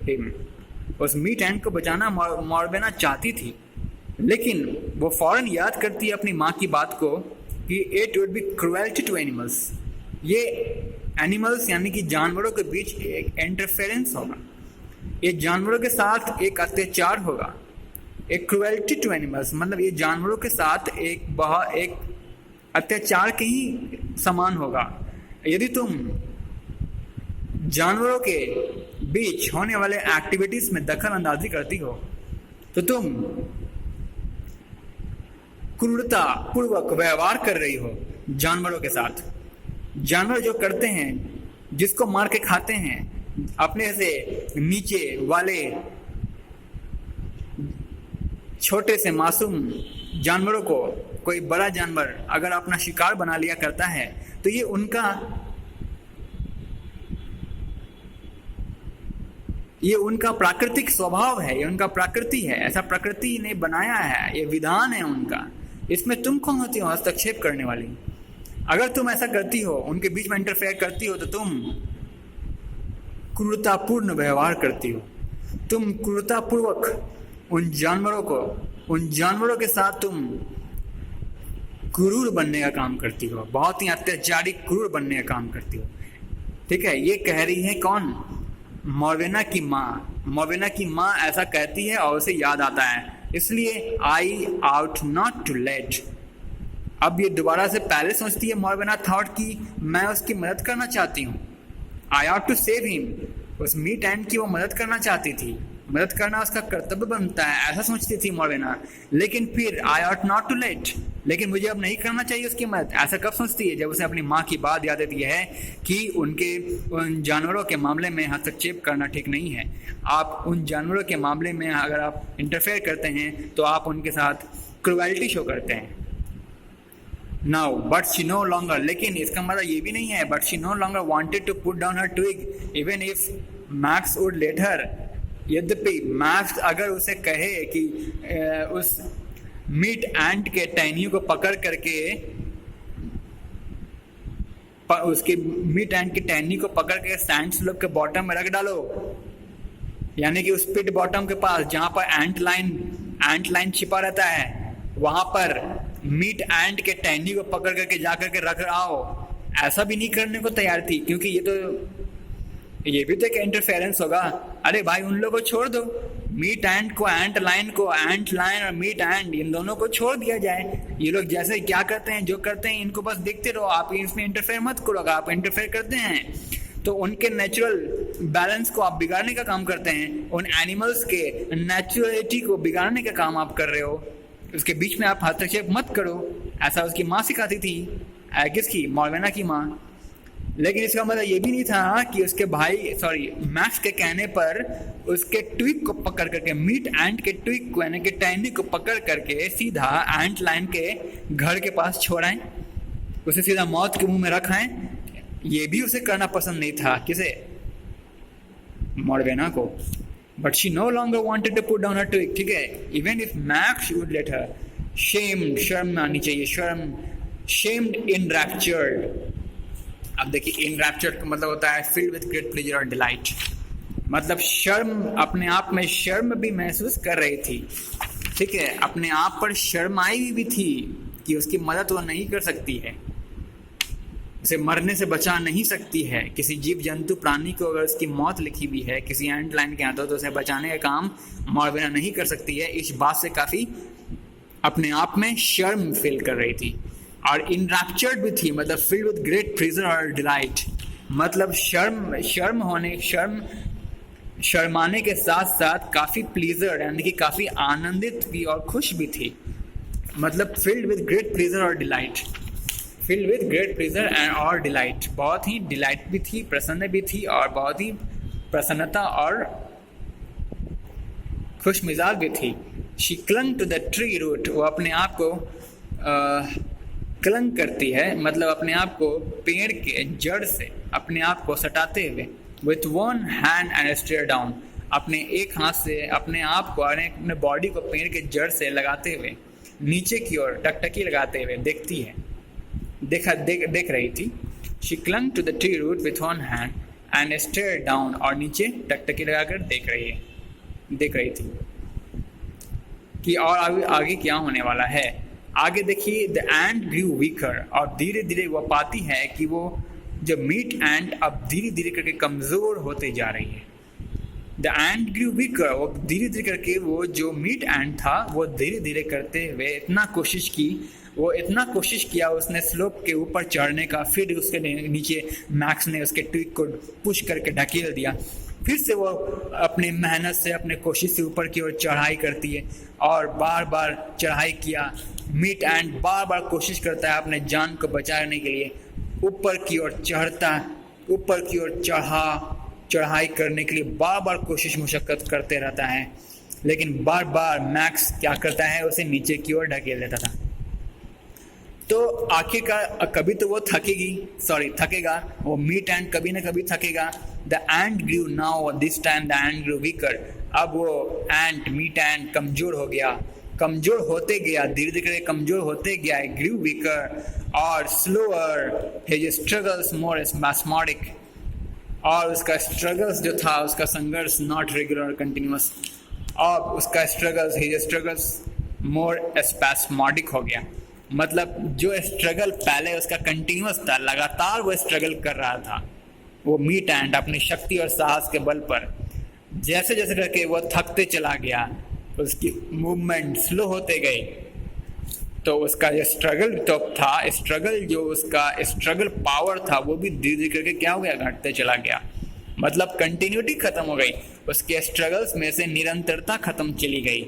Him. उस meet एंट को बचाना मॉर्वेना चाहती थी, लेकिन वो फौरन याद करती है अपनी माँ की बात को कि it would be cruelty to animals. ये एनिमल्स यानी कि जानवरों के बीच एक इंटरफेरेंस होगा, ये जानवरों के साथ एक अत्याचार होगा। एक क्रुएल्टी टू एनिमल्स मतलब ये जानवरों के साथ एक अत्याचार के ही समान होगा। यदि तुम जानवरों के बीच होने वाले एक्टिविटीज में दखल अंदाजी करती हो तो तुम क्रूरता पूर्वक व्यवहार कर रही हो जानवरों के साथ। जानवर जो करते हैं, जिसको मार के खाते हैं, अपने से नीचे वाले छोटे से मासूम जानवरों को कोई बड़ा जानवर अगर अपना शिकार बना लिया करता है तो ये उनका प्राकृतिक स्वभाव है, ये उनका प्रकृति है, ऐसा प्रकृति ने बनाया है, ये विधान है उनका। इसमें तुम कौन होती हो हस्तक्षेप करने वाली? अगर तुम ऐसा करती हो, उनके बीच में इंटरफेयर करती हो, तो तुम क्रूरतापूर्ण व्यवहार करती हो। तुम क्रूरतापूर्वक उन जानवरों के साथ तुम क्रूर बनने का काम करती हो, बहुत ही अत्याचारी क्रूर बनने का काम करती हो। ठीक है, ये कह रही है कौन? मॉर्वेना की माँ ऐसा कहती है और उसे याद आता है, इसलिए आई आउट नॉट टू लेट। अब ये दोबारा से पहले सोचती है मॉर्वेना थॉट की मैं उसकी मदद करना चाहती हूँ। आई आउट टू सेव हिम, उस मीट एंट की वो मदद करना चाहती थी, मदद करना उसका कर्तव्य बनता है, ऐसा सोचती थी मॉर्वेना। लेकिन फिर आई आउट नॉट टू लेट, लेकिन मुझे अब नहीं करना चाहिए उसकी मदद, ऐसा कब सोचती है? जब उसे अपनी माँ की बात याद आती है कि उन जानवरों के मामले में हस्तक्षेप करना ठीक नहीं है। आप उन जानवरों के मामले में अगर आप इंटरफेयर करते हैं तो आप उनके साथ क्रुएल्टी शो करते हैं। Now but she no longer, लेकिन इसका मतलब ये भी नहीं है but she no longer wanted to put down her twig even if Max would let her. यद्यपि मैक्स अगर उसे कहे कि उस मीट एंट के टहनियों को पकड़ करके उसके मीट एंट की टहनी को पकड़ के सैंड स्लोप के बॉटम में रख डालो, यानी कि उस पिट बॉटम के पास जहां पर एंट लाइन छिपा रहता है वहां पर मीट एंट के टहनी को पकड़ करके जा करके रख आओ, ऐसा भी नहीं करने को तैयार थी, क्योंकि ये भी तो एक इंटरफेरेंस होगा। अरे भाई उन लोगों को छोड़ दो, मीट एंट को एंट लाइन और मीट एंट इन दोनों को छोड़ दिया जाए। ये लोग जैसे क्या करते हैं, जो करते हैं, इनको बस देखते रहो, आप इसमें इंटरफेयर मत करो। अगर आप इंटरफेयर करते हैं तो उनके नेचुरल बैलेंस को आप बिगाड़ने का काम करते हैं, उन एनिमल्स के नेचुरलिटी को बिगाड़ने का काम आप कर रहे हो। उसके बीच में आप हस्तक्षेप मत करो, ऐसा उसकी माँ सिखाती थी। किसकी? मॉर्वेना की माँ। लेकिन इसका मतलब ये भी नहीं था कि उसके मैक्स के कहने पर उसके ट्विक को पकड़ करके मीट एंट के ट्विक को यानी कि टहनी को पकड़ करके सीधा एंट लाइन के घर के पास छोड़ाएं, उसे सीधा मौत के मुंह में रखाएं। ये भी उसे करना पसंद नहीं था। किसे? मॉर्वेना को। But she no longer wanted to put down her twig. ठीक है, even if Max would let her. शर्म आनी चाहिए, शेम्ड इनरैप्चर्ड। अब देखिए इनरैप्चर्ड का मतलब होता है फिल्ड विद ग्रेट प्लेजर और डिलाइट, मतलब शर्म, अपने आप में शर्म भी महसूस कर रही थी। ठीक है, अपने आप पर शर्म आई भी थी कि उसकी मदद वो नहीं कर सकती है, उसे मरने से बचा नहीं सकती है। किसी जीव जंतु प्राणी को अगर उसकी मौत लिखी हुई है किसी एंट लाइन के हाथों तो उसे बचाने का काम मॉर्वेना नहीं कर सकती है। इस बात से काफ़ी अपने आप में शर्म फील कर रही थी। और इनरैप्चर्ड भी थी, मतलब फिल्ड विद ग्रेट प्लेजर और डिलाइट, मतलब शर्माने के साथ साथ काफ़ी प्लीजर यानी कि काफ़ी आनंदित भी और खुश भी थी। मतलब फील्ड विद ग्रेट प्लेजर और delight, field with great pleasure and और डिलाइट, बहुत ही डिलाइट भी थी, प्रसन्न भी थी और बहुत ही प्रसन्नता और खुश मिजाज भी थी। She clung to the tree root, वो अपने आप को क्लंग करती है, मतलब अपने आप को पेड़ के जड़ से अपने आप को सटाते हुए। With one hand and stare down, अपने एक हाथ से अपने आप को अपने बॉडी को पेड़ के जड़ से लगाते हुए नीचे की ओर टकटकी लगाते हुए देख रही थी। She clung to the tree root with one hand and stare down, और नीचे टकटकी लगाकर देख रही थी कि और आगे क्या होने वाला है। आगे देखिए, द एंट ग्रू वीकर, और धीरे धीरे वो पाती है कि वो जो मीट एंट अब धीरे धीरे करके कमज़ोर होते जा रही है। द एंट ग्रू वीकर, वो धीरे धीरे करके वो जो मीट एंट था वो धीरे धीरे करते हुए इतना कोशिश किया उसने स्लोप के ऊपर चढ़ने का, फिर उसके नीचे मैक्स ने उसके ट्विक को पुश करके ढकेल दिया। फिर से वो अपनी मेहनत से अपने कोशिश से ऊपर की ओर चढ़ाई करती है और बार बार चढ़ाई किया। मीट एंट बार बार कोशिश करता है अपने जान को बचाने के लिए, ऊपर की ओर चढ़ाई करने के लिए बार बार कोशिश मुशक्कत करते रहता है, लेकिन बार बार मैक्स क्या करता है, उसे नीचे की ओर ढकेल देता था। तो आखिरकार कभी तो वो थकेगा, वो मीट एंट कभी ना कभी थकेगा। The ant grew now, this time the ant grew weaker, अब वो मीट एंट कमज़ोर होते गया, धीरे धीरे कमज़ोर होते गया, ग्रू वीकर और स्लोअर, हिज स्ट्रगल्स मोर स्पैस्मोडिक, और उसका स्ट्रगल्स जो था, उसका संघर्ष नॉट रेगुलर कंटिन्यूस, और उसका हिज स्ट्रगल्स मोर स्पैस्मोडिक हो गया। मतलब जो स्ट्रगल पहले उसका कंटिन्यूस था, लगातार वो स्ट्रगल कर रहा था, वो मीट एंट अपनी शक्ति और साहस के बल पर, जैसे जैसे करके वो थकते चला गया, उसकी मूवमेंट स्लो होते गई, तो उसका जो स्ट्रगल पावर था वो भी धीरे धीरे करके क्या हो गया, घटते चला गया। मतलब कंटिन्यूटी खत्म हो गई, उसके स्ट्रगल्स में से निरंतरता खत्म चली गई।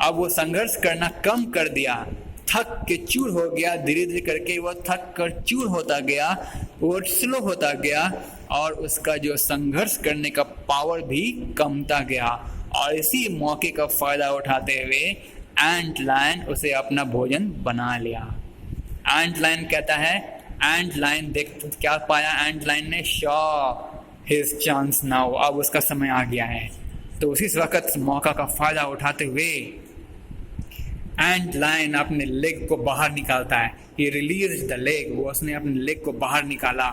अब वो संघर्ष करना कम कर दिया, थक के चूर हो गया, धीरे धीरे करके वो थक कर चूर होता गया, वो स्लो होता गया, और उसका जो संघर्ष करने का पावर भी कमता गया। और इसी मौके का फायदा उठाते हुए एंट लायन उसे अपना भोजन बना लिया। एंट लायन कहता है, एंट लायन देख क्या पाया, एंट लायन ने शॉ हिज चांस नाउ, अब उसका समय आ गया है। तो उसी वक्त मौका का फायदा उठाते हुए एंट लायन अपने लेग को बाहर निकालता है। ही रिलीज द लेग, वो उसने अपने लेग को बाहर निकाला,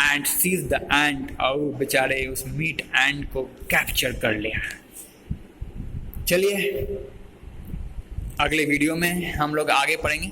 एंड सीज द एंट, और बेचारे उस मीट एंट को कैप्चर कर लिया। चलिए अगले वीडियो में हम लोग आगे पढ़ेंगे।